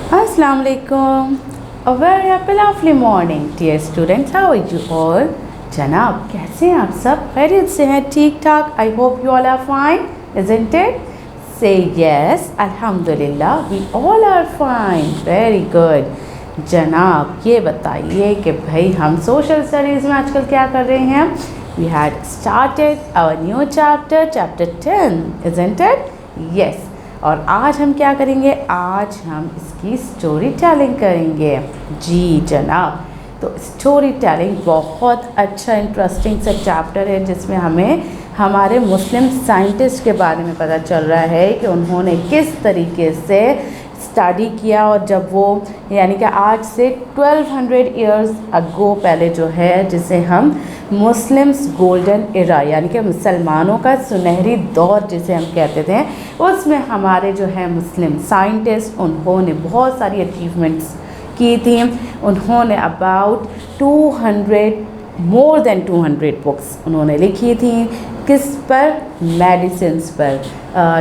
Assalamu alaikum. A very happy lovely morning dear students. How are you all? जनाब कैसे हैं आप सब? खैरियत से हैं? ठीक ठाक? I hope you all are fine, isn't it? Say yes. Alhamdulillah, we all are fine. Very good. जनाब ये बताइए कि भाई हम सोशल स्टडीज़ में आजकल क्या कर रहे हैं? We had started our new chapter 10, isn't it? Yes. और आज हम क्या करेंगे? आज हम इसकी स्टोरी टेलिंग करेंगे। जी जनाब, तो स्टोरी टेलिंग बहुत अच्छा इंटरेस्टिंग सा चैप्टर है जिसमें हमें हमारे मुस्लिम साइंटिस्ट के बारे में पता चल रहा है कि उन्होंने किस तरीके से स्टडी किया और जब वो यानी कि आज से 1200 ईयर्स अगो पहले जो है जिसे हम मुस्लिम्स गोल्डन एरा यानी कि मुसलमानों का सुनहरी दौर जिसे हम कहते थे, उसमें हमारे जो है मुस्लिम साइंटिस्ट उन्होंने बहुत सारी अचीवमेंट्स की थी। उन्होंने अबाउट 200 बुक्स उन्होंने लिखी थी। किस पर? मेडिसिन्स पर,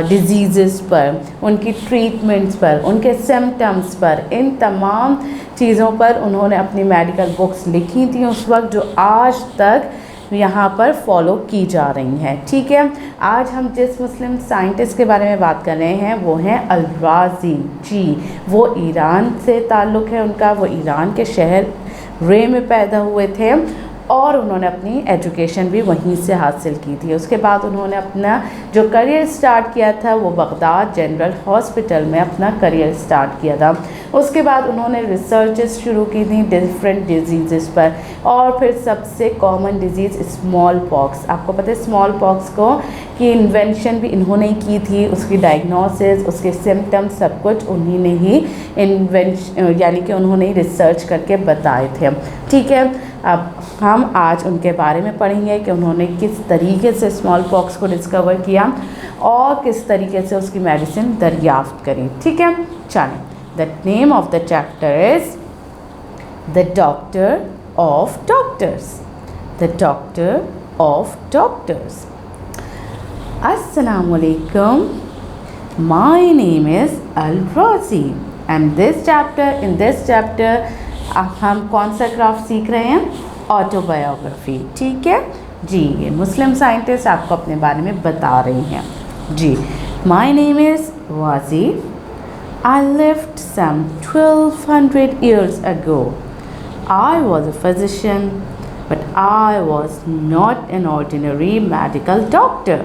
डिजीज़ पर, उनकी ट्रीटमेंट्स पर, उनके सिम्टम्स पर, इन तमाम चीज़ों पर उन्होंने अपनी मेडिकल बुक्स लिखी थी उस वक्त, जो आज तक यहाँ पर फॉलो की जा रही हैं। ठीक है, आज हम जिस मुस्लिम साइंटिस्ट के बारे में बात कर रहे हैं वो हैं अल-राज़ी। जी, वो ईरान से ताल्लुक़ है उनका, वो ईरान के शहर रे में पैदा हुए थे और उन्होंने अपनी एजुकेशन भी वहीं से हासिल की थी। उसके बाद उन्होंने अपना जो करियर स्टार्ट किया था वो बगदाद जनरल हॉस्पिटल में अपना करियर स्टार्ट किया था। उसके बाद उन्होंने रिसर्चेस शुरू की थी डिफरेंट डिजीज़ पर, और फिर सबसे कॉमन डिजीज़ स्मॉल पॉक्स। आपको पता है स्मॉल पॉक्स को की इन्वेंशन भी इन्होंने ही की थी, उसकी डायग्नोसिस, उसके सिम्टम्स सब कुछ उन्हीं ने ही यानी कि उन्होंने ही रिसर्च करके बताए थे। ठीक है, अब हम आज उनके बारे में पढ़ेंगे कि उन्होंने किस तरीके से स्मॉल पॉक्स को डिस्कवर किया और किस तरीके से उसकी मेडिसिन दरियाफ्त करी। ठीक है, चलें। The name of the chapter is the doctor of doctors. The doctor of doctors. अस्सलामु अलैकुम। My name is Al Razi and in this chapter हम कौन सा क्राफ्ट सीख रहे हैं? ऑटोबायोग्राफी। ठीक है जी, ये मुस्लिम साइंटिस्ट आपको अपने बारे में बता रही हैं। जी, माय नेम इज़ वाजी। I lived some 1200 years ago. I was a physician, but I was not an ordinary medical doctor.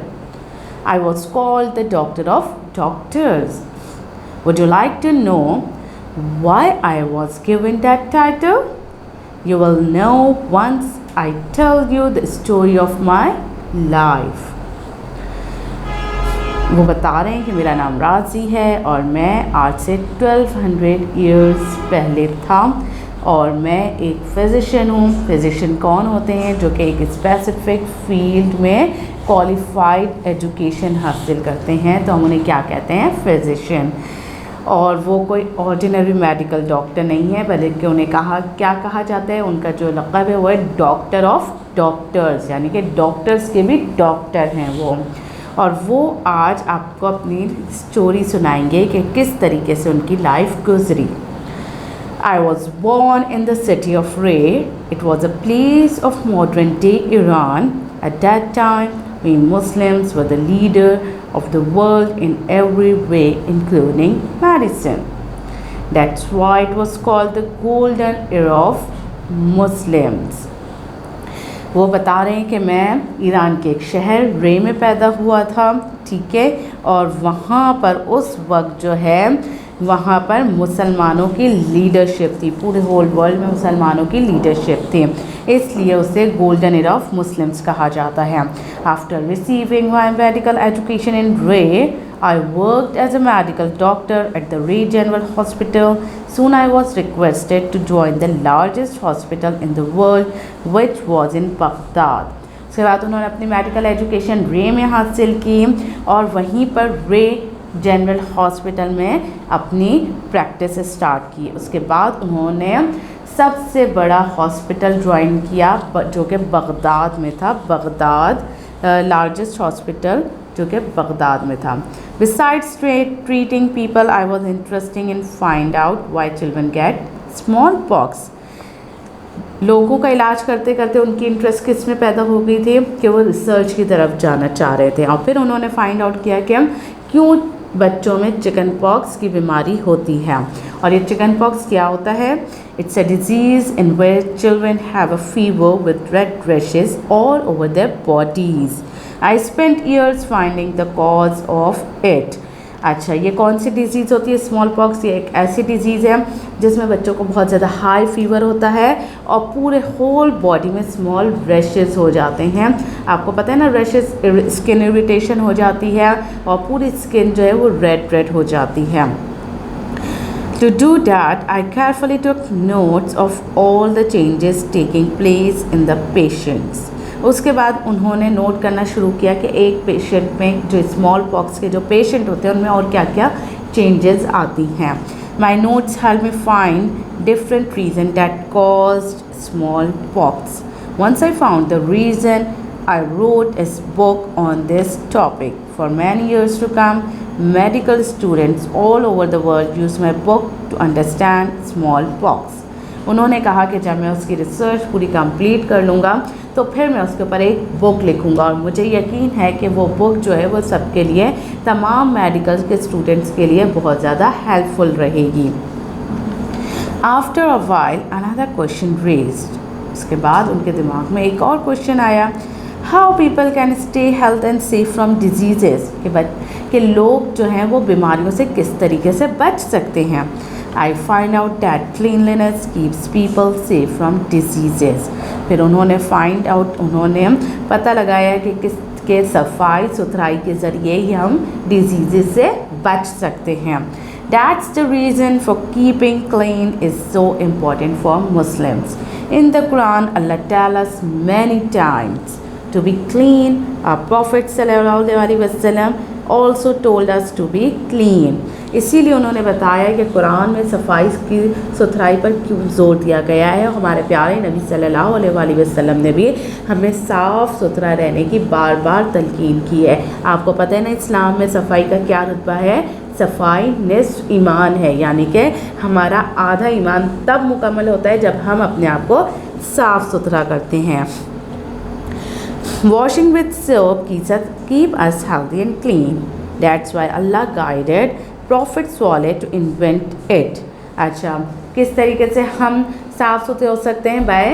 I was called the doctor of doctors. Would you like to know why I was given that title? You will know once I tell you the story of my life. वो बता रहे हैं कि मेरा नाम राज़ी है और मैं आज से 1200 years पहले था और मैं एक फ़िज़िशियन हूँ। फ़िज़िशियन कौन होते हैं? जो कि एक स्पेसिफिक फील्ड में क्वालिफाइड एजुकेशन हासिल करते हैं, तो हम उन्हें क्या कहते हैं? फ़िज़िशियन। और वो कोई ऑर्डिनरी मेडिकल डॉक्टर नहीं है, बल्कि उन्हें क्या कहा जाता है? उनका जो लक़ब है वो है डॉक्टर ऑफ डॉक्टर्स, यानी कि डॉक्टर्स के भी डॉक्टर हैं वो। और वो आज आपको अपनी स्टोरी सुनाएंगे कि किस तरीके से उनकी लाइफ गुजरी। I was born in the city of Ray. It was a place of modern day Iran. At that time, we Muslims were the leader of the world in every way, including medicine. That's why it was called the golden era of Muslims. वो बता रहे हैं कि मैं Iran के एक शहर रे में पैदा हुआ था। ठीक है, और वहाँ पर उस वक्त जो है वहाँ पर मुसलमानों की लीडरशिप थी, पूरे होल वर्ल्ड में मुसलमानों की लीडरशिप थी, इसलिए उसे गोल्डन एरा ऑफ मुस्लिम्स कहा जाता है। After receiving my medical education in रे, I worked as a medical doctor at the Ray General Hospital. Soon I was requested to join the largest hospital in the world, which was in Baghdad. उसके बाद उन्होंने अपनी medical education रे में हासिल की और वहीं पर रे जनरल हॉस्पिटल में अपनी प्रैक्टिस स्टार्ट की। उसके बाद उन्होंने सबसे बड़ा हॉस्पिटल ज्वाइन किया जो कि बगदाद में था। बगदाद लार्जेस्ट हॉस्पिटल जो कि बगदाद में था। Besides treating people I was interesting in find out why children gate small pox. लोगों का इलाज करते करते उनकी इंटरेस्ट किस में पैदा हो गई थी कि वो रिसर्च की तरफ जाना चाह रहे थे, और फिर उन्होंने फाइंड आउट किया कि क्यों बच्चों में चिकन पॉक्स की बीमारी होती है। और ये चिकन पॉक्स क्या होता है? It's a disease in where children have a fever with red rashes all over their bodies. I spent years finding the cause of it. अच्छा, ये कौन सी डिज़ीज़ होती है स्मॉल पॉक्स? ये एक ऐसी डिज़ीज़ है जिसमें बच्चों को बहुत ज़्यादा हाई फीवर होता है और पूरे होल बॉडी में स्मॉल रैशेस हो जाते हैं। आपको पता है ना, रैशेस स्किन इरिटेशन हो जाती है और पूरी स्किन जो है वो रेड हो जाती है। To do that, I carefully took notes of all the changes taking place in the patients. उसके बाद उन्होंने नोट करना शुरू किया कि एक पेशेंट में जो स्मॉल पॉक्स के जो पेशेंट होते हैं उनमें और क्या क्या चेंजेस आती हैं। My notes help me find different reason that caused smallpox. Once I found the reason I wrote a book on this topic. For many years to come, medical students all over the world use my book to understand smallpox. उन्होंने कहा कि जब मैं उसकी research पूरी complete कर लूँगा तो फिर मैं उसके ऊपर एक बुक लिखूँगा, और मुझे यकीन है कि वो बुक जो है वो सबके लिए, तमाम मेडिकल के स्टूडेंट्स के लिए बहुत ज़्यादा हेल्पफुल रहेगी। After a while another question raised. उसके बाद उनके दिमाग में एक और क्वेश्चन आया, how people can stay health and safe from diseases, कि लोग जो हैं वो बीमारियों से किस तरीके से बच सकते हैं। I find out that cleanliness keeps people safe from diseases. फिर उन्होंने पता लगाया कि किसके सफाई सुथराई के ज़रिए ही हम डिजीज़ से बच सकते हैं। That's the reason for keeping clean is so important for Muslims. In the Quran Allah tell us many times to be clean. Our Prophet sallallahu alaihi wasallam also told us to be clean. इसीलिए उन्होंने बताया कि कुरान में सफाई की सुथराई पर क्यों ज़ोर दिया गया है। हमारे प्यारे नबी सल्लल्लाहु अलैहि वसल्लम ने भी हमें साफ़ सुथरा रहने की बार बार तलकीन की है। आपको पता है ना, इस्लाम में सफाई का क्या रुतबा है? सफाई निस्फ ईमान है, यानी कि हमारा आधा ईमान तब मुकम्मल होता है जब हम अपने आप को साफ़ सुथरा करते हैं। Washing with soap keep us healthy and clean. That's why Allah guided Prophet Saleh to invent it. अच्छा, किस तरीके से हम साफ़ सुथरे हो सकते हैं? By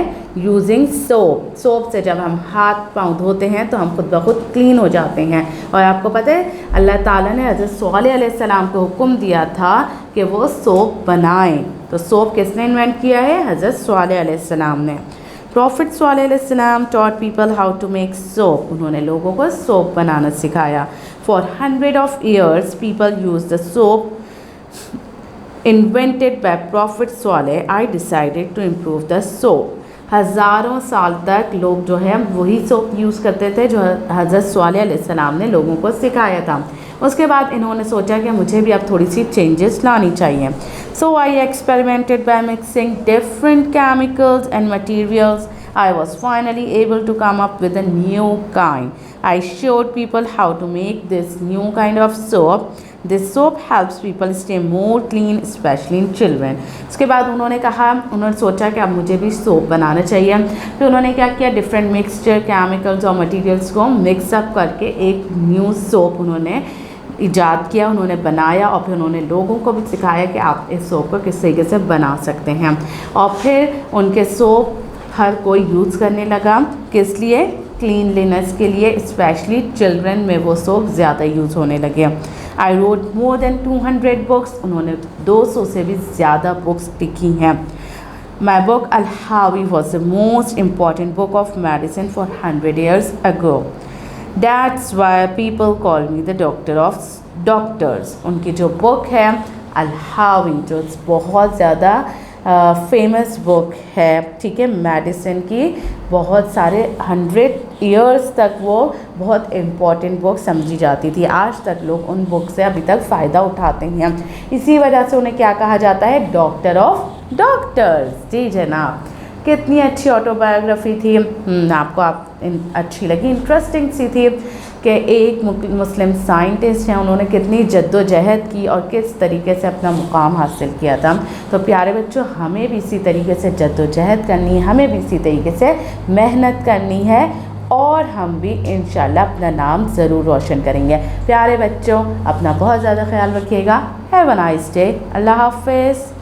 using soap. सोप से जब हम हाथ पाँव धोते हैं तो हम खुद ब खुद क्लीन हो जाते हैं। और आपको पता है अल्लाह ताला ने हज़रत सालेह अलैहिस्सलाम को हुक्म दिया था कि वो सोप बनाएं। तो सोप किसने इन्वेंट किया है? हज़रत सालेह अलैहिस्सलाम ने। प्रॉफिट सल्लल्लाहु अलैहि वसल्लम taught people how to make soap. उन्होंने लोगों को सोप बनाना सिखाया। For 100 of years people use the soap invented by prophet Saleh. I decided to improve the soap. हज़ारों साल तक लोग जो है वही सोप यूज़ करते थे जो हज़रत सालेह अलैहिस्सलाम ने लोगों को सिखाया था। उसके बाद इन्होंने सोचा कि मुझे भी अब थोड़ी सी चेंजेस लानी चाहिए। So I experimented by mixing different chemicals and materials. I was finally able to come up with a new kind. I showed people how to make this new kind of soap. This soap helps people stay more clean, especially in children. उसके बाद उन्होंने सोचा कि अब मुझे भी soap बनाना चाहिए। फिर उन्होंने क्या किया, डिफरेंट मिक्सचर केमिकल्स और मटेरियल्स को मिक्सअप करके एक न्यू सोप उन्होंने ईजाद किया, उन्होंने बनाया और फिर उन्होंने लोगों को भी सिखाया कि आप इस सोप को किस तरीके से बना सकते हैं। और फिर उनके सोप हर कोई यूज़ करने लगा। किस लिए? क्लीनलीनेस के लिए, स्पेशली चिल्ड्रन में वो सोप ज़्यादा यूज़ होने लगे। I wrote more than 200 books. उन्होंने 200 से भी ज़्यादा बुक्स लिखी हैं। My book Al Hawi was the most important book of medicine for 100 years ago. That's why people call me the doctor of doctors. उनकी जो बुक है अल-हावी, जो बहुत ज़्यादा फेमस बुक है, ठीक है, मेडिसिन की, बहुत सारे 100 years तक वो बहुत इम्पॉर्टेंट बुक समझी जाती थी। आज तक लोग उन बुक से अभी तक फ़ायदा उठाते हैं। इसी वजह से उन्हें क्या कहा जाता है? Doctor of doctors. जी जनाब, कितनी अच्छी ऑटोबायोग्राफी थी। आपको अच्छी लगी, इंटरेस्टिंग सी थी। कि एक मुस्लिम साइंटिस्ट हैं, उन्होंने कितनी जद्दोजहद की और किस तरीके से अपना मुकाम हासिल किया था। तो प्यारे बच्चों, हमें भी इसी तरीके से जद्दोजहद करनी है, हमें भी इसी तरीके से मेहनत करनी है और हम भी इंशाल्लाह अपना नाम ज़रूर रोशन करेंगे। प्यारे बच्चों, अपना बहुत ज़्यादा ख्याल रखिएगा। Have a nice day. अल्लाह हाफ़िज़।